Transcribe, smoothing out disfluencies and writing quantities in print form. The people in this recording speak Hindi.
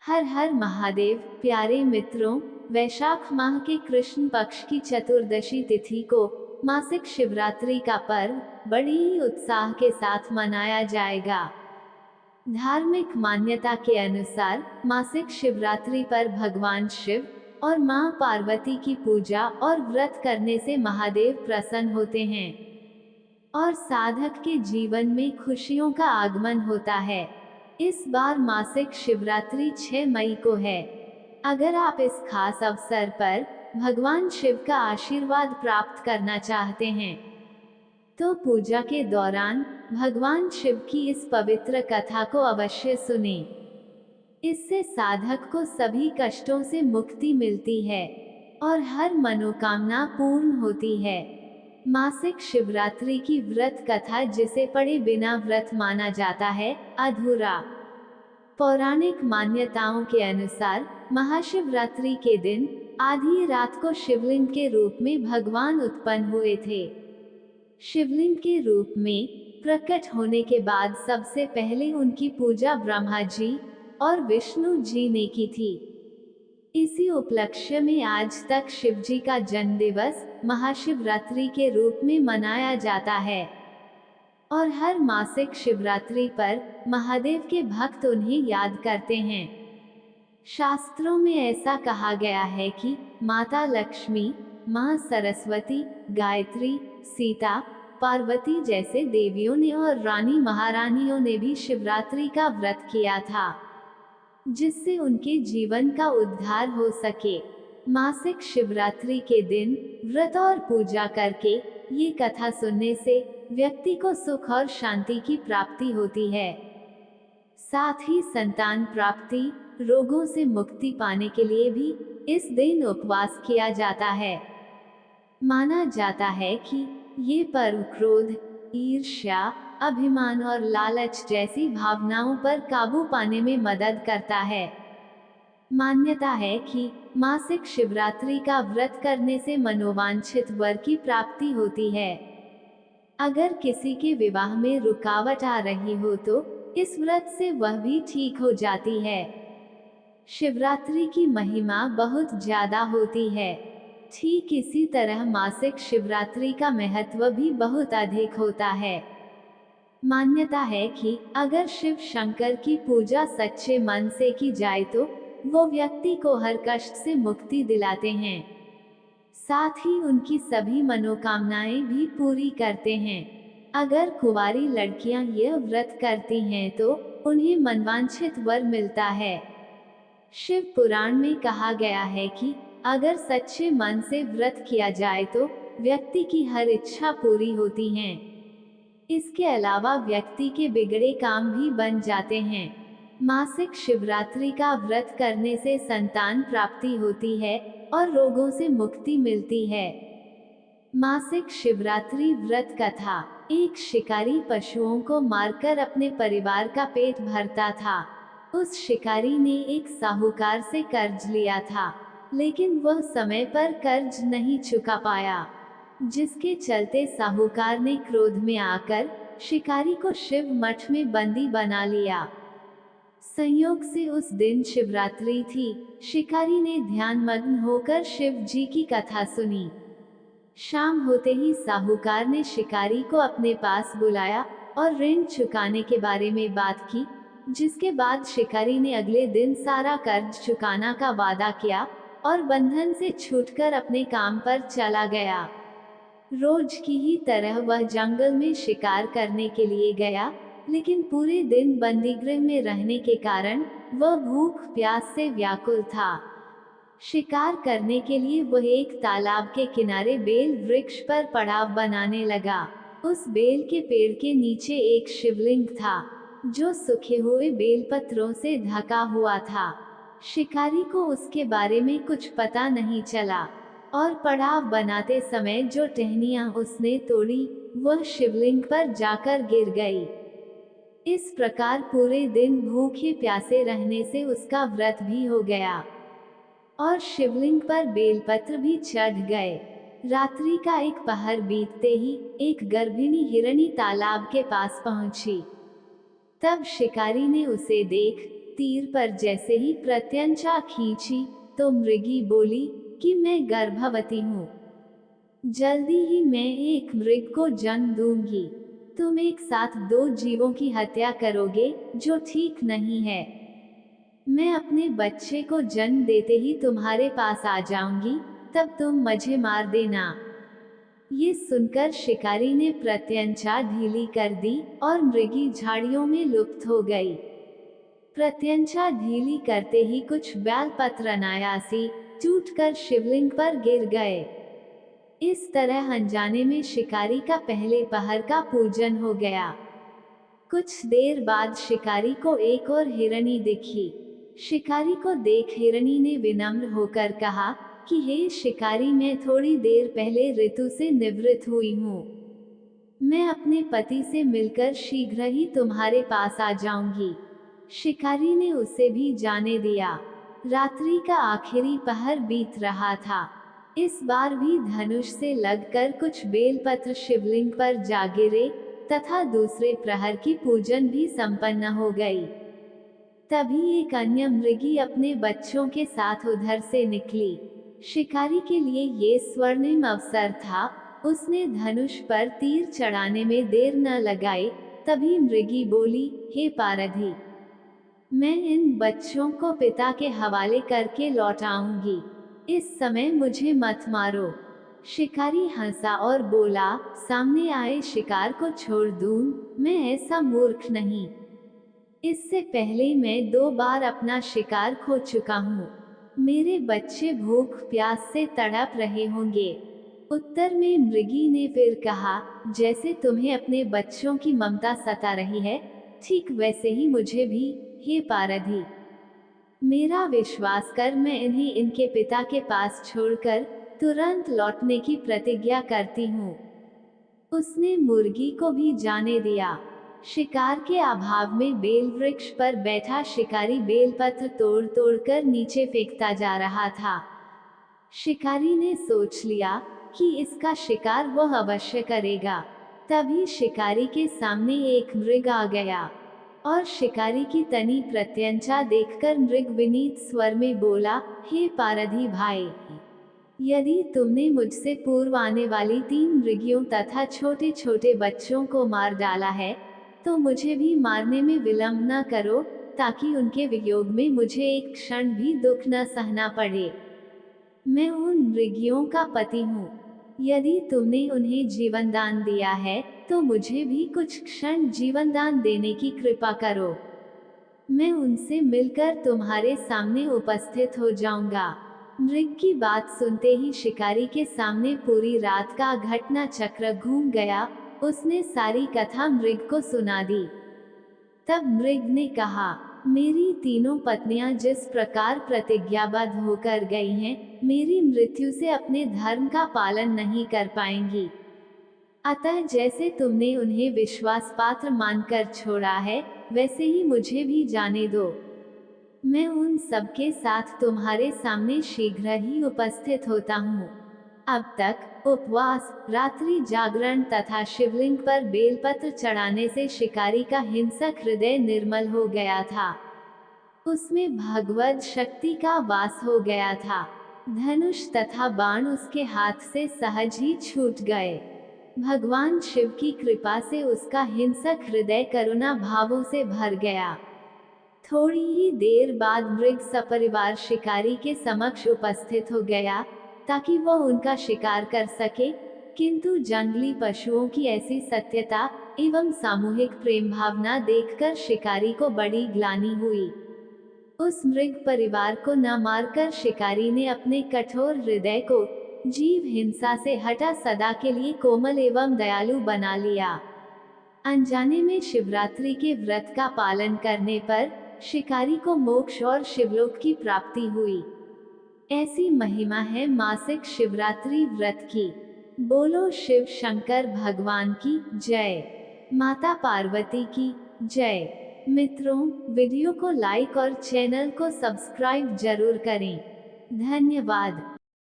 हर हर महादेव। प्यारे मित्रों, वैशाख माह के कृष्ण पक्ष की चतुर्दशी तिथि को मासिक शिवरात्रि का पर्व बड़ी ही उत्साह के साथ मनाया जाएगा। धार्मिक मान्यता के अनुसार मासिक शिवरात्रि पर भगवान शिव और मां पार्वती की पूजा और व्रत करने से महादेव प्रसन्न होते हैं और साधक के जीवन में खुशियों का आगमन होता है। इस बार मासिक शिवरात्रि 6 मई को है। अगर आप इस खास अवसर पर भगवान शिव का आशीर्वाद प्राप्त करना चाहते हैं, तो पूजा के दौरान भगवान शिव की इस पवित्र कथा को अवश्य सुनें। इससे साधक को सभी कष्टों से मुक्ति मिलती है और हर मनोकामना पूर्ण होती है। मासिक शिवरात्रि की व्रत कथा, जिसे पढ़े बिना व्रत माना जाता है अधूरा। पौराणिक मान्यताओं के अनुसार महाशिवरात्रि के दिन आधी रात को शिवलिंग के रूप में भगवान उत्पन्न हुए थे। शिवलिंग के रूप में प्रकट होने के बाद सबसे पहले उनकी पूजा ब्रह्मा जी और विष्णु जी ने की थी। इसी उपलक्ष्य में आज तक शिवजी का जन्म दिवस महाशिवरात्रि के रूप में मनाया जाता है और हर मासिक शिवरात्रि पर महादेव के भक्त उन्हें याद करते हैं। शास्त्रों में ऐसा कहा गया है कि माता लक्ष्मी, मां सरस्वती, गायत्री, सीता, पार्वती जैसे देवियों ने और रानी महारानियों ने भी शिवरात्रि का व्रत किया था, जिससे उनके जीवन का उद्धार हो सके। मासिक शिवरात्रि के दिन व्रत और पूजा करके ये कथा सुनने से व्यक्ति को सुख और शांति की प्राप्ति होती है। साथ ही संतान प्राप्ति, रोगों से मुक्ति पाने के लिए भी इस दिन उपवास किया जाता है। माना जाता है कि ये पर्व क्रोध, ईर्ष्या, अभिमान और लालच जैसी भावनाओं पर काबू पाने में मदद करता है। मान्यता है कि मासिक शिवरात्रि का व्रत करने से मनोवांछित वर की प्राप्ति होती है। अगर किसी के विवाह में रुकावट आ रही हो तो इस व्रत से वह भी ठीक हो जाती है। शिवरात्रि की महिमा बहुत ज्यादा होती है। ठीक इसी तरह मासिक शिवरात्रि का महत्व भी बहुत अधिक होता है। मान्यता है कि अगर शिव शंकर की पूजा सच्चे मन से की जाए तो वो व्यक्ति को हर कष्ट से मुक्ति दिलाते हैं, साथ ही उनकी सभी मनोकामनाएं भी पूरी करते हैं। अगर कुंवारी लड़कियां यह व्रत करती हैं तो उन्हें मनवांछित वर मिलता है। शिव पुराण में कहा गया है कि अगर सच्चे मन से व्रत किया जाए तो व्यक्ति की हर इच्छा पूरी होती है। इसके अलावा व्यक्ति के बिगड़े काम भी बन जाते हैं। मासिक शिवरात्रि का व्रत करने से संतान प्राप्ति होती है और रोगों से मुक्ति मिलती है। मासिक शिवरात्रि व्रत कथा। एक शिकारी पशुओं को मारकर अपने परिवार का पेट भरता था। उस शिकारी ने एक साहूकार से कर्ज लिया था, लेकिन वह समय पर कर्ज नहीं चुका पाया, जिसके चलते साहूकार ने क्रोध में आकर शिकारी को शिव मठ में बंदी बना लिया। संयोग से उस दिन शिवरात्रि थी। शिकारी ने ध्यानमग्न होकर शिव जी की कथा सुनी। शाम होते ही साहूकार ने शिकारी को अपने पास बुलाया और ऋण चुकाने के बारे में बात की, जिसके बाद शिकारी ने अगले दिन सारा कर्ज चुकाना का वादा किया और बंधन से छूटकर अपने काम पर चला गया। रोज की ही तरह वह जंगल में शिकार करने के लिए गया, लेकिन पूरे दिन बंदीगृह में रहने के कारण वह भूख प्यास से व्याकुल था। शिकार करने के लिए वह एक तालाब के किनारे बेल वृक्ष पर पड़ाव बनाने लगा। उस बेल के पेड़ के नीचे एक शिवलिंग था, जो सूखे हुए बेलपत्रों से ढका हुआ था। शिकारी को उसके बारे में कुछ पता नहीं चला और पड़ाव बनाते समय जो टहनियां उसने तोड़ी वह शिवलिंग पर जाकर गिर गई। इस प्रकार पूरे दिन भूखे प्यासे रहने से उसका व्रत भी हो गया और शिवलिंग पर बेलपत्र भी चढ़ गए। रात्रि का एक पहर बीतते ही एक गर्भिणी हिरणी तालाब के पास पहुंची। तब शिकारी ने उसे देख तीर पर जैसे ही प्रत्यंचा खींची तो मृगी बोली कि मैं गर्भवती हूँ। जल्दी ही मैं एक मृग को जन्म दूंगी। तुम एक साथ दो जीवों की हत्या करोगे, जो ठीक नहीं है। मैं अपने बच्चे को जन्म देते ही तुम्हारे पास आ जाऊंगी, तब तुम मुझे मार देना। ये सुनकर शिकारी ने प्रत्यंचा ढीली कर दी और मृगी झाड़ियों में लुप्त हो गई। प्रत्यंचा ढीली करते ही कुछ बेलपत्र अनायासी टूटकर शिवलिंग पर गिर गए। इस तरह अनजाने में शिकारी का पहले पहर का पूजन हो गया। कुछ देर बाद शिकारी को एक और हिरणी दिखी। शिकारी को देख हिरणी ने विनम्र होकर कहा कि हे शिकारी, मैं थोड़ी देर पहले ऋतु से निवृत्त हुई हूँ। मैं अपने पति से मिलकर शीघ्र ही तुम्हारे पास आ जाऊंगी। शिकारी ने उसे भी जाने दिया। रात्रि का आखिरी पहर बीत रहा था। इस बार भी धनुष से लगकर कुछ बेलपत्र शिवलिंग पर जा गिरे तथा दूसरे प्रहर की पूजन भी संपन्न हो गई। तभी एक अन्य मृगी अपने बच्चों के साथ उधर से निकली। शिकारी के लिए ये स्वर्णिम अवसर था। उसने धनुष पर तीर चढ़ाने में देर न लगाई। तभी मृगी बोली, हे पारधी, मैं इन बच्चों को पिता के हवाले करके लौट आऊंगी। इस समय मुझे मत मारो। शिकारी हंसा और बोला, सामने आए शिकार को छोड़ दूं, मैं ऐसा मूर्ख नहीं। इससे पहले मैं 2 बार अपना शिकार खो चुका हूँ। मेरे बच्चे भूख प्यास से तड़प रहे होंगे। उत्तर में मृगी ने फिर कहा, जैसे तुम्हें अपने बच्चों की ममता सता रही है, ठीक वैसे ही मुझे भी, हे पारधी। मेरा विश्वास कर, मैं इन्हें इनके पिता के पास छोड़कर तुरंत लौटने की प्रतिज्ञा करती हूँ। उसने मुर्गी को भी जाने दिया। शिकार के अभाव में बेल वृक्ष पर बैठा शिकारी बेलपत्र तोड़ तोड़कर नीचे फेंकता जा रहा था। शिकारी ने सोच लिया कि इसका शिकार वह अवश्य करेगा। तभी शिकारी के सामने एक मृग आ गया और शिकारी की तनी प्रत्यंचा देखकर मृग विनीत स्वर में बोला, हे पारधी भाई, यदि तुमने मुझसे पूर्व आने वाली 3 मृगियों तथा छोटे छोटे बच्चों को मार डाला है, तो मुझे भी मारने में विलंब न करो, ताकि उनके वियोग में मुझे एक क्षण भी दुख न सहना पड़े। मैं उन मृगियों का पति हूँ। यदि तुमने उन्हें जीवन दान दिया है, तो मुझे भी कुछ क्षण जीवन दान देने की कृपा करो। मैं उनसे मिलकर तुम्हारे सामने उपस्थित हो जाऊंगा। मृग की बात सुनते ही शिकारी के सामने पूरी रात का घटना चक्र घूम गया। उसने सारी कथा मृग को सुना दी। तब मृग ने कहा, मेरी तीनों पत्नियां जिस प्रकार प्रतिज्ञाबद्ध होकर गई हैं, मेरी मृत्यु से अपने धर्म का पालन नहीं कर पाएंगी। अतः जैसे तुमने उन्हें विश्वास पात्र मानकर छोड़ा है, वैसे ही मुझे भी जाने दो। मैं उन सबके साथ तुम्हारे सामने शीघ्र ही उपस्थित होता हूँ। अब तक उपवास, रात्रि जागरण तथा शिवलिंग पर बेलपत्र चढ़ाने से शिकारी का हिंसक हृदय निर्मल हो गया था। उसमें भगवत शक्ति का वास हो गया था। धनुष तथा बाण उसके हाथ से सहज ही छूट गए। भगवान शिव की कृपा से उसका हिंसक हृदय करुणा भावों से भर गया। थोड़ी ही देर बाद मृग सपरिवार शिकारी के समक्ष उपस्थित हो गया, ताकि वह उनका शिकार कर सके, किंतु जंगली पशुओं की ऐसी सत्यता एवं सामूहिक प्रेम भावना देखकर शिकारी को बड़ी ग्लानि हुई। उस मृग परिवार को न मारकर शिकारी ने अपने कठोर हृदय को जीव हिंसा से हटा सदा के लिए कोमल एवं दयालु बना लिया। अनजाने में शिवरात्रि के व्रत का पालन करने पर शिकारी को मोक्ष और शिवलोक की प्राप्ति हुई। ऐसी महिमा है मासिक शिवरात्रि व्रत की। बोलो शिव शंकर भगवान की जय, माता पार्वती की जय। मित्रों, वीडियो को लाइक और चैनल को सब्सक्राइब जरूर करें। धन्यवाद।